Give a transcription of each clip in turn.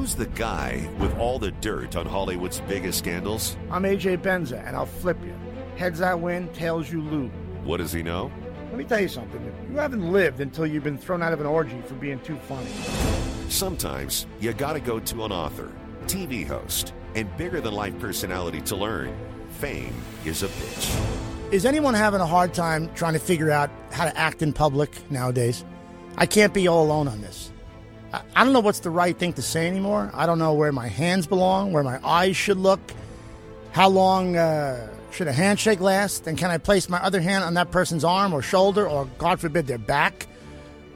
Who's the guy with all the dirt on Hollywood's biggest scandals? I'm AJ Benza, and I'll flip you. Heads I win, tails you lose. What does he know? Let me tell you something. You haven't lived until you've been thrown out of an orgy for being too funny. Sometimes you gotta go to an author, TV host, and bigger-than-life personality to learn fame is a bitch. Is anyone having a hard time trying to figure out how to act in public nowadays? I can't be all alone on this. I don't know what's the right thing to say anymore. I don't know where my hands belong, where my eyes should look, how long should a handshake last, and can I place my other hand on that person's arm or shoulder or, God forbid, their back?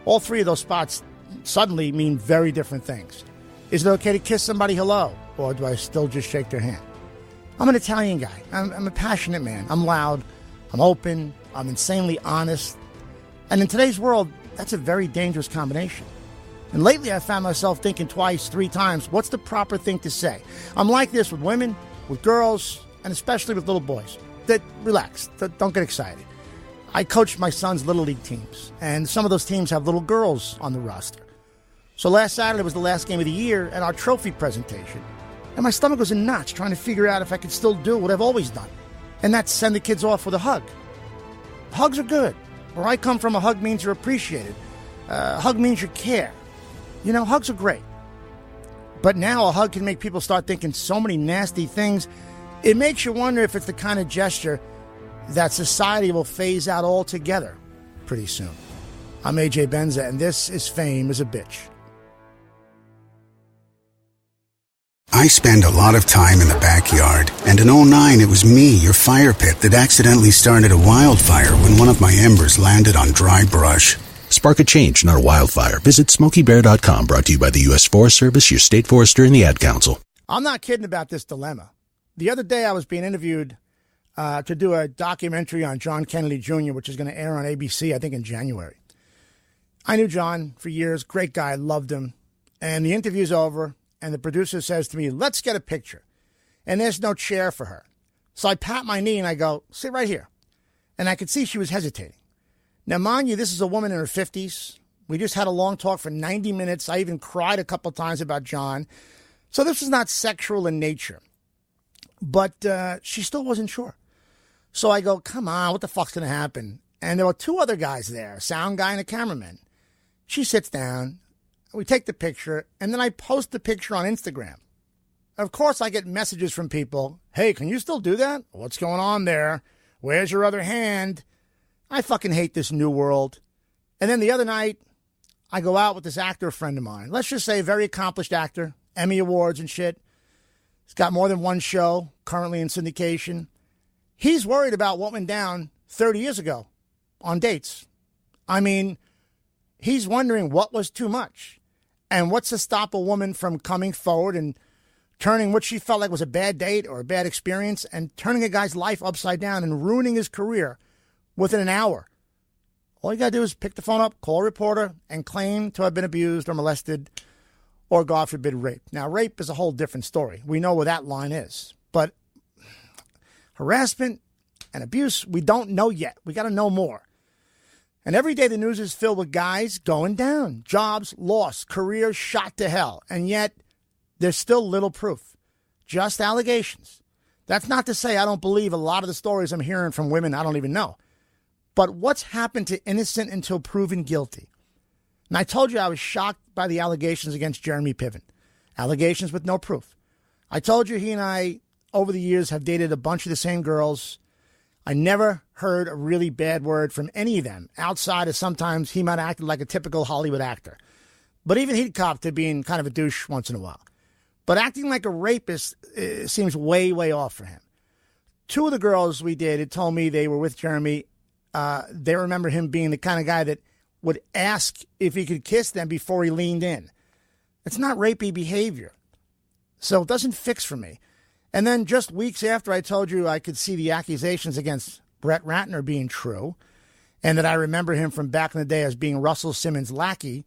All three of those spots suddenly mean very different things. Is it okay to kiss somebody hello, or do I still just shake their hand? I'm an Italian guy. I'm a passionate man. I'm loud. I'm open. I'm insanely honest. And in today's world, that's a very dangerous combination. And lately I found myself thinking twice, three times, what's the proper thing to say? I'm like this with women, with girls, and especially with little boys. Relax. Don't get excited. I coach my son's Little League teams, and some of those teams have little girls on the roster. So last Saturday was the last game of the year at our trophy presentation, and my stomach was in knots trying to figure out if I could still do what I've always done, and that's send the kids off with a hug. Hugs are good. Where I come from, a hug means you're appreciated. A hug means you care. You know, hugs are great. But now a hug can make people start thinking so many nasty things. It makes you wonder if it's the kind of gesture that society will phase out altogether pretty soon. I'm AJ Benza, and this is Fame is a Bitch. I spend a lot of time in the backyard, and in '09 it was me, your fire pit, that accidentally started a wildfire when one of my embers landed on dry brush. Spark a change, not a wildfire. Visit SmokeyBear.com, brought to you by the U.S. Forest Service, your state forester, and the Ad Council. I'm not kidding about this dilemma. The other day I was being interviewed to do a documentary on John Kennedy Jr., which is going to air on ABC, I think, in January. I knew John for years, great guy, loved him. And the interview's over, and the producer says to me, let's get a picture. And there's no chair for her. So I pat my knee and I go, sit right here. And I could see she was hesitating. Now, mind you, this is a woman in her 50s. We just had a long talk for 90 minutes. I even cried a couple times about John. So this was not sexual in nature. But she still wasn't sure. So I go, come on, what the fuck's going to happen? And there were two other guys there, a sound guy and a cameraman. She sits down. We take the picture, and then I post the picture on Instagram. Of course, I get messages from people. Hey, can you still do that? What's going on there? Where's your other hand? I fucking hate this new world. And then the other night, I go out with this actor friend of mine. Let's just say a very accomplished actor, Emmy Awards and shit. He's got more than one show currently in syndication. He's worried about what went down 30 years ago on dates. I mean, he's wondering what was too much. And what's to stop a woman from coming forward and turning what she felt like was a bad date or a bad experience and turning a guy's life upside down and ruining his career within an hour? All you got to do is pick the phone up, call a reporter, and claim to have been abused or molested or, God forbid, raped. Now, rape is a whole different story. We know where that line is. But harassment and abuse, we don't know yet. We got to know more. And every day the news is filled with guys going down, jobs lost, careers shot to hell. And yet there's still little proof, just allegations. That's not to say I don't believe a lot of the stories I'm hearing from women I don't even know. But what's happened to innocent until proven guilty? And I told you I was shocked by the allegations against Jeremy Piven. Allegations with no proof. I told you he and I, over the years, have dated a bunch of the same girls. I never heard a really bad word from any of them, outside of sometimes he might have acted like a typical Hollywood actor. But even he'd cop to being kind of a douche once in a while. But acting like a rapist seems way, way off for him. Two of the girls we dated told me they were with Jeremy. They remember him being the kind of guy that would ask if he could kiss them before he leaned in. It's not rapey behavior. So it doesn't fix for me. And then just weeks after I told you I could see the accusations against Brett Ratner being true, and that I remember him from back in the day as being Russell Simmons' lackey,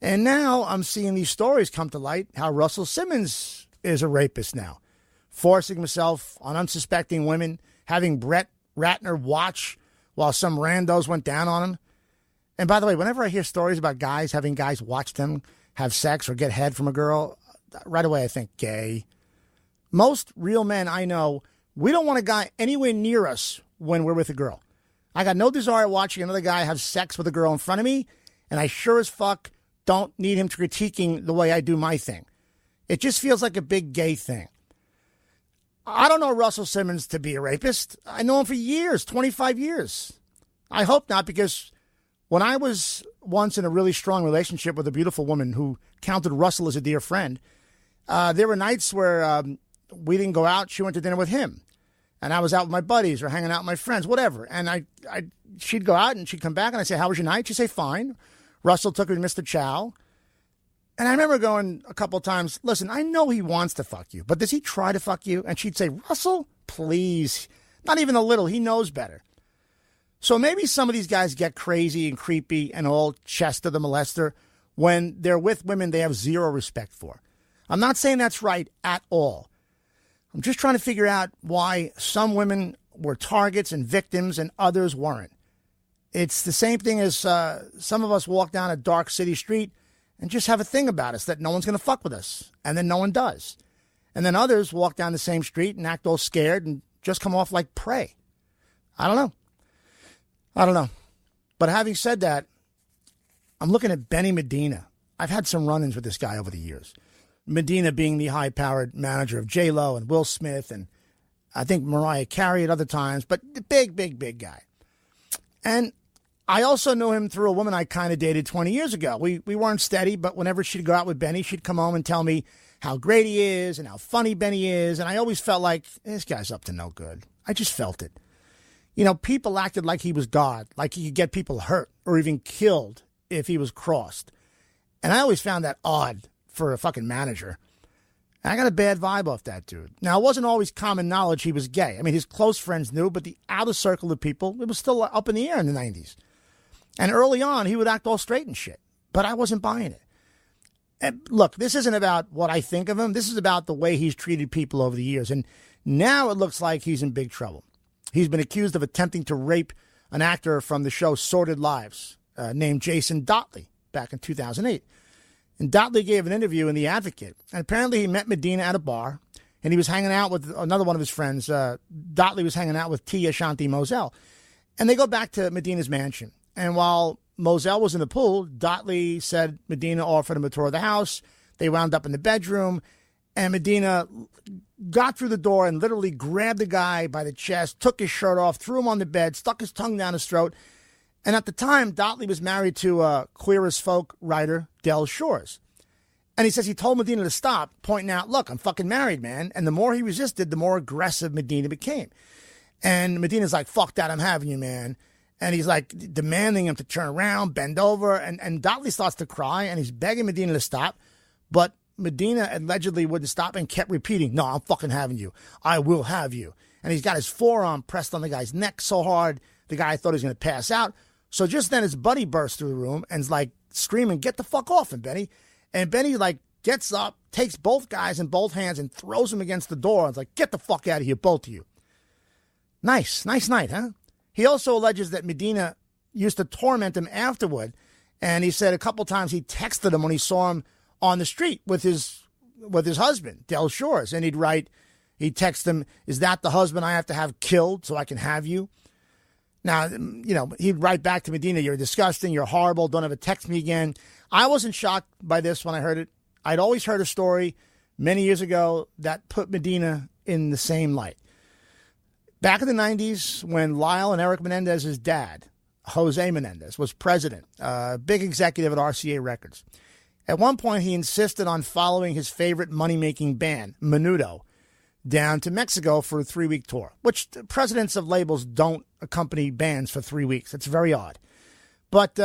and now I'm seeing these stories come to light, how Russell Simmons is a rapist now, forcing himself on unsuspecting women, having Brett Ratner watch while some randos went down on him. And by the way, whenever I hear stories about guys having guys watch them have sex or get head from a girl, right away I think gay. Most real men I know, we don't want a guy anywhere near us when we're with a girl. I got no desire watching another guy have sex with a girl in front of me, and I sure as fuck don't need him critiquing the way I do my thing. It just feels like a big gay thing. I don't know Russell Simmons to be a rapist. I know him for years, 25 years. I hope not, because when I was once in a really strong relationship with a beautiful woman who counted Russell as a dear friend, there were nights where we didn't go out. She went to dinner with him. And I was out with my buddies or hanging out with my friends, whatever. And she'd go out and she'd come back and I'd say, how was your night? She'd say, fine. Russell took her to Mr. Chow. And I remember going a couple of times, listen, I know he wants to fuck you, but does he try to fuck you? And she'd say, Russell, please. Not even a little. He knows better. So maybe some of these guys get crazy and creepy and all Chester the molester when they're with women they have zero respect for. I'm not saying that's right at all. I'm just trying to figure out why some women were targets and victims and others weren't. It's the same thing as some of us walk down a dark city street and just have a thing about us that no one's going to fuck with us, and then no one does. And then others walk down the same street and act all scared and just come off like prey. I don't know. But having said that, I'm looking at Benny Medina. I've had some run-ins with this guy over the years. Medina being the high-powered manager of J-Lo and Will Smith and I think Mariah Carey at other times, but the big guy. And I also knew him through a woman I kind of dated 20 years ago. We weren't steady, but whenever she'd go out with Benny, she'd come home and tell me how great he is and how funny Benny is. And I always felt like, this guy's up to no good. I just felt it. You know, people acted like he was God, like he could get people hurt or even killed if he was crossed. And I always found that odd for a fucking manager. And I got a bad vibe off that dude. Now, it wasn't always common knowledge he was gay. I mean, his close friends knew, but the outer circle of people, it was still up in the air in the 90s. And early on, he would act all straight and shit. But I wasn't buying it. And look, this isn't about what I think of him. This is about the way he's treated people over the years. And now it looks like he's in big trouble. He's been accused of attempting to rape an actor from the show Sordid Lives named Jason Dotley back in 2008. And Dotley gave an interview in The Advocate. And apparently he met Medina at a bar. And he was hanging out with another one of his friends. Dotley was hanging out with Tia Shanti Moselle. And they go back to Medina's mansion. And while Moselle was in the pool, Dotley said Medina offered him a tour of the house. They wound up in the bedroom. And Medina got through the door and literally grabbed the guy by the chest, took his shirt off, threw him on the bed, stuck his tongue down his throat. And at the time, Dotley was married to Queer as Folk writer Del Shores. And he says he told Medina to stop, pointing out, look, I'm fucking married, man. And the more he resisted, the more aggressive Medina became. And Medina's like, fuck that, I'm having you, man. And he's like demanding him to turn around, bend over. And Dotley starts to cry, and he's begging Medina to stop. But Medina allegedly wouldn't stop and kept repeating, no, I'm fucking having you. I will have you. And he's got his forearm pressed on the guy's neck so hard, the guy thought he was going to pass out. So just then his buddy bursts through the room and is like screaming, get the fuck off him, Benny. And Benny like gets up, takes both guys in both hands and throws them against the door. And is like, get the fuck out of here, both of you. Nice night, huh? He also alleges that Medina used to torment him afterward. And he said a couple times he texted him when he saw him on the street with his husband, Del Shores. And he'd text him, is that the husband I have to have killed so I can have you? Now, you know, he'd write back to Medina, you're disgusting, you're horrible, don't ever text me again. I wasn't shocked by this when I heard it. I'd always heard a story many years ago that put Medina in the same light. Back in the 90s, when Lyle and Eric Menendez's dad, Jose Menendez, was president, a big executive at RCA Records, at one point he insisted on following his favorite money-making band, Menudo, down to Mexico for a 3-week tour, which presidents of labels don't accompany bands for 3 weeks. It's very odd. But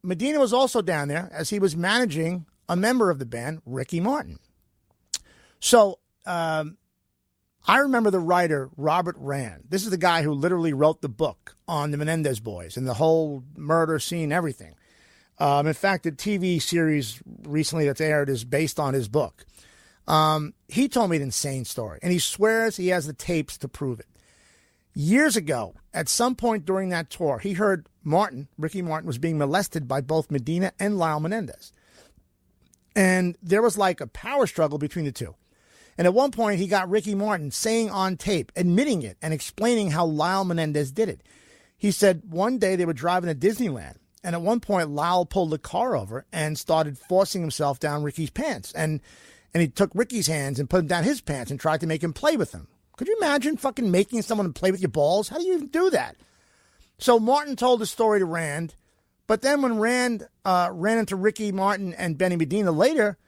Medina was also down there as he was managing a member of the band, Ricky Martin. So I remember the writer, Robert Rand. This is the guy who literally wrote the book on the Menendez boys and the whole murder scene, everything. In fact, the TV series recently that's aired is based on his book. He told me an insane story, and he swears he has the tapes to prove it. Years ago, at some point during that tour, he heard Ricky Martin was being molested by both Medina and Lyle Menendez. And there was like a power struggle between the two. And at one point, he got Ricky Martin saying on tape, admitting it, and explaining how Lyle Menendez did it. He said one day they were driving to Disneyland, and at one point, Lyle pulled the car over and started forcing himself down Ricky's pants. And he took Ricky's hands and put him down his pants and tried to make him play with them. Could you imagine fucking making someone play with your balls? How do you even do that? So Martin told the story to Rand, but then when Rand ran into Ricky Martin and Benny Medina later,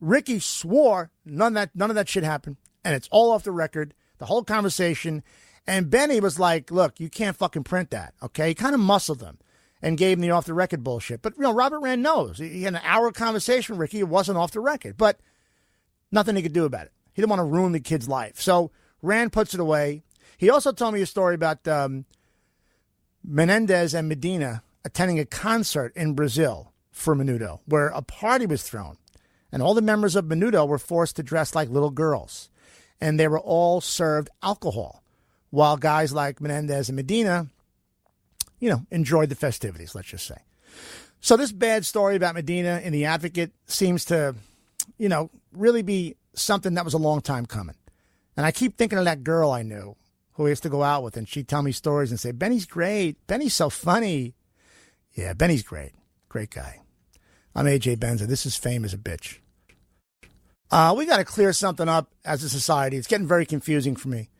Ricky swore none of that shit happened, and it's all off the record, the whole conversation. And Benny was like, look, you can't fucking print that, okay? He kind of muscled him and gave him the off-the-record bullshit. But, Robert Rand knows. He had an hour conversation with Ricky. It wasn't off the record, but nothing he could do about it. He didn't want to ruin the kid's life. So Rand puts it away. He also told me a story about Menendez and Medina attending a concert in Brazil for Menudo, where a party was thrown. And all the members of Menudo were forced to dress like little girls. And they were all served alcohol, while guys like Menendez and Medina, enjoyed the festivities, let's just say. So this bad story about Medina in The Advocate seems to, really be something that was a long time coming. And I keep thinking of that girl I knew who I used to go out with, and she'd tell me stories and say, Benny's great. Benny's so funny. Yeah, Benny's great. Great guy. I'm AJ Benza. This is Fame as a Bitch. We got to clear something up as a society. It's getting very confusing for me.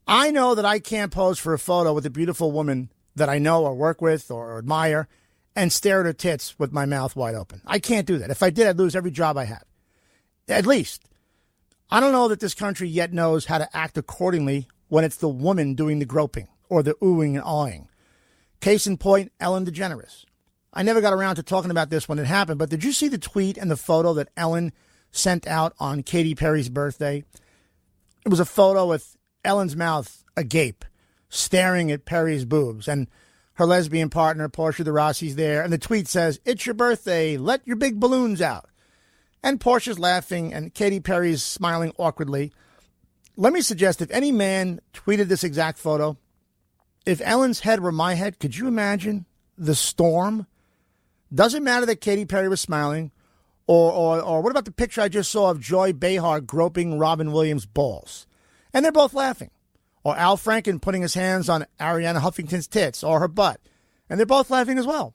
I know that I can't pose for a photo with a beautiful woman that I know or work with or admire and stare at her tits with my mouth wide open. I can't do that. If I did, I'd lose every job I had. At least. I don't know that this country yet knows how to act accordingly when it's the woman doing the groping or the oohing and awing. Case in point, Ellen DeGeneres. I never got around to talking about this when it happened, but did you see the tweet and the photo that Ellen sent out on Katy Perry's birthday? It was a photo with Ellen's mouth agape, staring at Perry's boobs, and her lesbian partner, Portia de Rossi's there, and the tweet says, "It's your birthday, let your big balloons out." And Portia's laughing, and Katy Perry's smiling awkwardly. Let me suggest, if any man tweeted this exact photo, if Ellen's head were my head, could you imagine the storm? Doesn't matter that Katy Perry was smiling, or what about the picture I just saw of Joy Behar groping Robin Williams' balls? And they're both laughing. Or Al Franken putting his hands on Ariana Huffington's tits or her butt. And they're both laughing as well.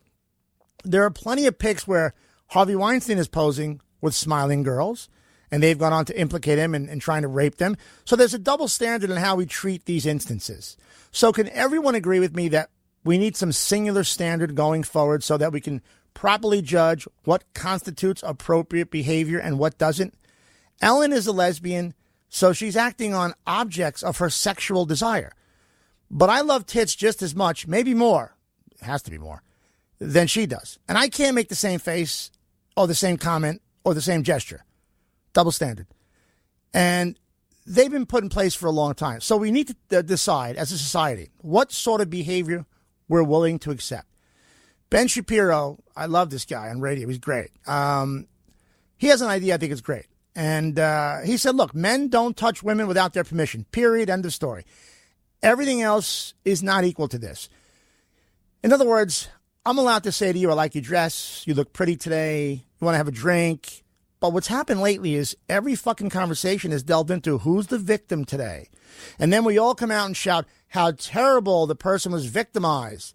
There are plenty of pics where Harvey Weinstein is posing with smiling girls, and they've gone on to implicate him in trying to rape them. So there's a double standard in how we treat these instances. So can everyone agree with me that we need some singular standard going forward so that we can properly judge what constitutes appropriate behavior and what doesn't? Ellen is a lesbian, so she's acting on objects of her sexual desire. But I love tits just as much, maybe more, it has to be more, than she does. And I can't make the same face or the same comment or the same gesture. Double standard. And they've been put in place for a long time. So we need to decide as a society what sort of behavior we're willing to accept. Ben Shapiro, I love this guy on radio. He's great. He has an idea I think is great. And he said, look, men don't touch women without their permission. Period. End of story. Everything else is not equal to this. In other words, I'm allowed to say to you, I like your dress. You look pretty today. You want to have a drink. But what's happened lately is every fucking conversation is delved into who's the victim today. And then we all come out and shout how terrible the person was victimized.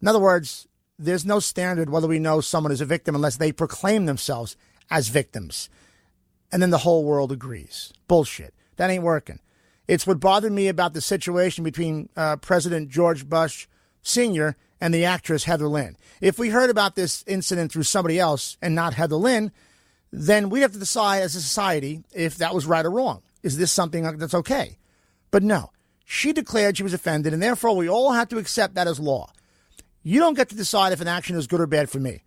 In other words, there's no standard whether we know someone is a victim unless they proclaim themselves as victims. And then the whole world agrees. Bullshit. That ain't working. It's what bothered me about the situation between President George Bush Sr. and the actress Heather Lynn. If we heard about this incident through somebody else and not Heather Lynn, then we have to decide as a society if that was right or wrong. Is this something that's okay? But no, she declared she was offended, and therefore we all have to accept that as law. You don't get to decide if an action is good or bad for me.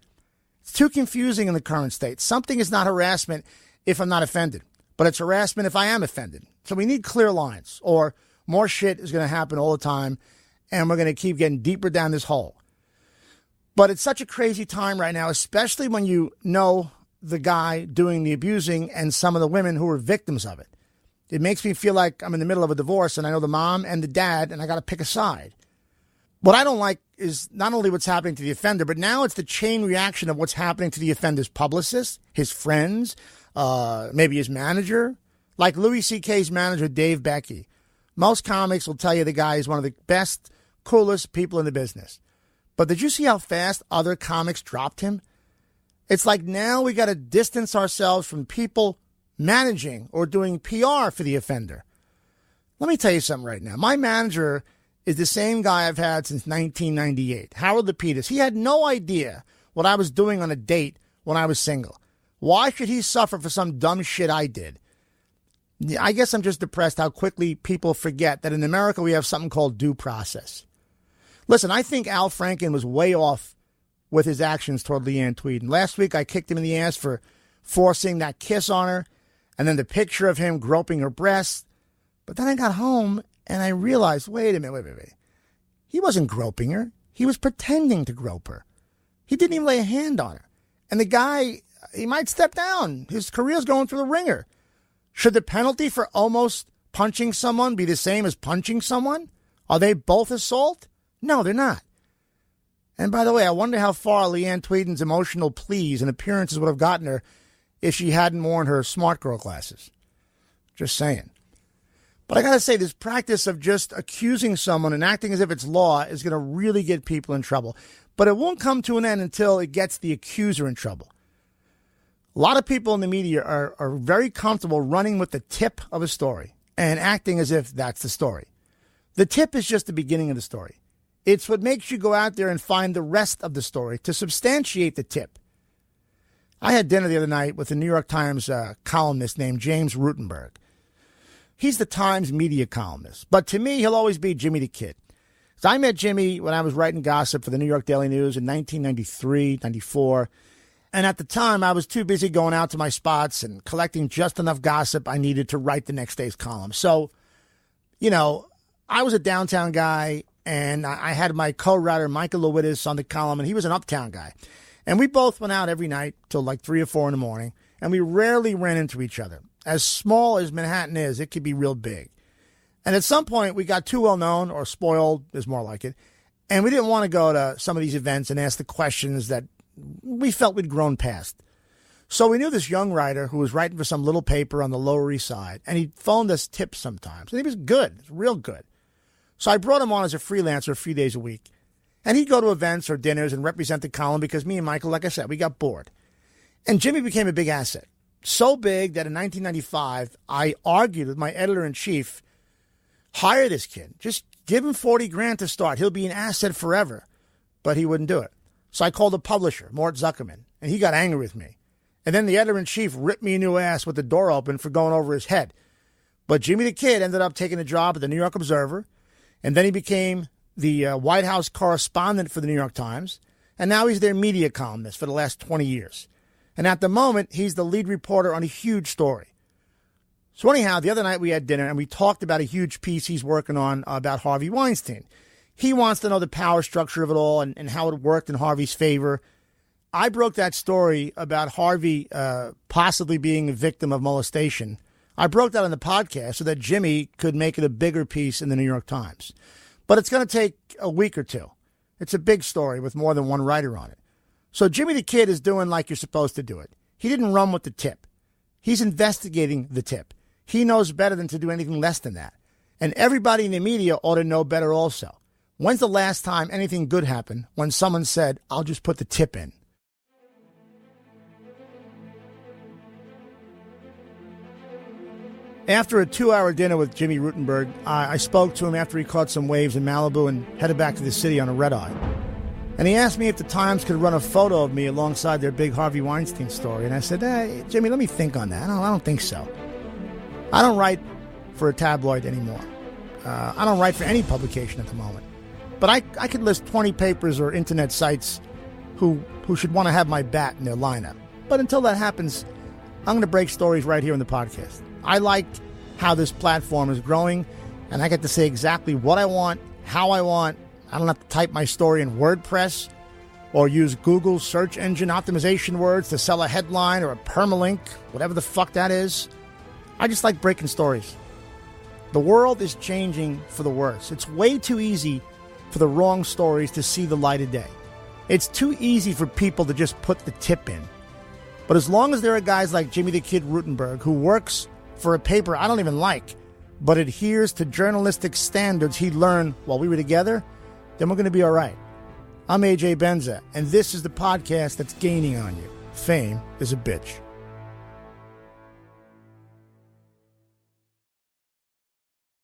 It's too confusing in the current state. Something is not harassment if I'm not offended, but it's harassment if I am offended. So we need clear lines, or more shit is going to happen all the time, and we're going to keep getting deeper down this hole. But it's such a crazy time right now, especially when you know the guy doing the abusing and some of the women who are victims of it. It makes me feel like I'm in the middle of a divorce and I know the mom and the dad and I got to pick a side. What I don't like is not only what's happening to the offender, but now it's the chain reaction of what's happening to the offender's publicist, his friends, maybe his manager. Like Louis C.K.'s manager, Dave Becky. Most comics will tell you the guy is one of the best, coolest people in the business. But did you see how fast other comics dropped him? It's like now we got to distance ourselves from people managing or doing PR for the offender. Let me tell you something right now. My manager is the same guy I've had since 1998, Harold Lapidus. He had no idea what I was doing on a date when I was single. Why should he suffer for some dumb shit I did? I guess I'm just depressed how quickly people forget that in America we have something called due process. Listen, I think Al Franken was way off with his actions toward Leanne Tweeden. Last week I kicked him in the ass for forcing that kiss on her and then the picture of him groping her breasts. But then I got home and I realized, wait a minute. He wasn't groping her. He was pretending to grope her. He didn't even lay a hand on her. And the guy, he might step down. His career's going through the ringer. Should the penalty for almost punching someone be the same as punching someone? Are they both assault? No, they're not. And by the way, I wonder how far Leanne Tweeden's emotional pleas and appearances would have gotten her if she hadn't worn her smart girl glasses. Just saying. But I got to say, this practice of just accusing someone and acting as if it's law is going to really get people in trouble. But it won't come to an end until it gets the accuser in trouble. A lot of people in the media are very comfortable running with the tip of a story and acting as if that's the story. The tip is just the beginning of the story. It's what makes you go out there and find the rest of the story to substantiate the tip. I had dinner the other night with a New York Times columnist named James Rutenberg. He's the Times media columnist, but to me, he'll always be Jimmy the Kid. So I met Jimmy when I was writing gossip for the New York Daily News in 1993, 94. And at the time, I was too busy going out to my spots and collecting just enough gossip I needed to write the next day's column. So, you know, I was a downtown guy, and I had my co-writer, Michael Lewittis, on the column, and he was an uptown guy. And we both went out every night till like 3 or 4 in the morning, and we rarely ran into each other. As small as Manhattan is, it could be real big. And at some point, we got too well known, or spoiled is more like it, and we didn't want to go to some of these events and ask the questions that we felt we'd grown past. So we knew this young writer who was writing for some little paper on the Lower East Side, and he phoned us tips sometimes. And he was good, real good. So I brought him on as a freelancer a few days a week. And he'd go to events or dinners and represent the column because me and Michael, like I said, we got bored. And Jimmy became a big asset. So big that in 1995, I argued with my editor-in-chief, hire this kid. Just give him $40,000 to start. He'll be an asset forever. But he wouldn't do it. So I called the publisher, Mort Zuckerman, and he got angry with me. And then the editor-in-chief ripped me a new ass with the door open for going over his head. But Jimmy the Kid ended up taking a job at the New York Observer, and then he became the White House correspondent for the New York Times, and now he's their media columnist for the last 20 years. And at the moment, he's the lead reporter on a huge story. So anyhow, the other night we had dinner, and we talked about a huge piece he's working on about Harvey Weinstein. He wants to know the power structure of it all and how it worked in Harvey's favor. I broke that story about Harvey possibly being a victim of molestation. I broke that on the podcast so that Jimmy could make it a bigger piece in the New York Times. But it's going to take a week or two. It's a big story with more than one writer on it. So Jimmy the Kid is doing like you're supposed to do it. He didn't run with the tip. He's investigating the tip. He knows better than to do anything less than that. And everybody in the media ought to know better also. When's the last time anything good happened when someone said, I'll just put the tip in? After a 2-hour dinner with Jimmy Rutenberg, I spoke to him after he caught some waves in Malibu and headed back to the city on a red-eye. And he asked me if the Times could run a photo of me alongside their big Harvey Weinstein story. And I said, hey, Jimmy, let me think on that. I don't think so. I don't write for a tabloid anymore. I don't write for any publication at the moment. But I could list 20 papers or internet sites who should want to have my bat in their lineup. But until that happens, I'm going to break stories right here in the podcast. I like how this platform is growing, and I get to say exactly what I want, how I want. I don't have to type my story in WordPress or use Google search engine optimization words to sell a headline or a permalink, whatever the fuck that is. I just like breaking stories. The world is changing for the worse. It's way too easy for the wrong stories to see the light of day. It's too easy for people to just put the tip in. But as long as there are guys like Jimmy the Kid Rutenberg, who works for a paper I don't even like, but adheres to journalistic standards he learned while we were together, then we're going to be all right. I'm AJ Benza, and this is the podcast that's gaining on you. Fame is a bitch.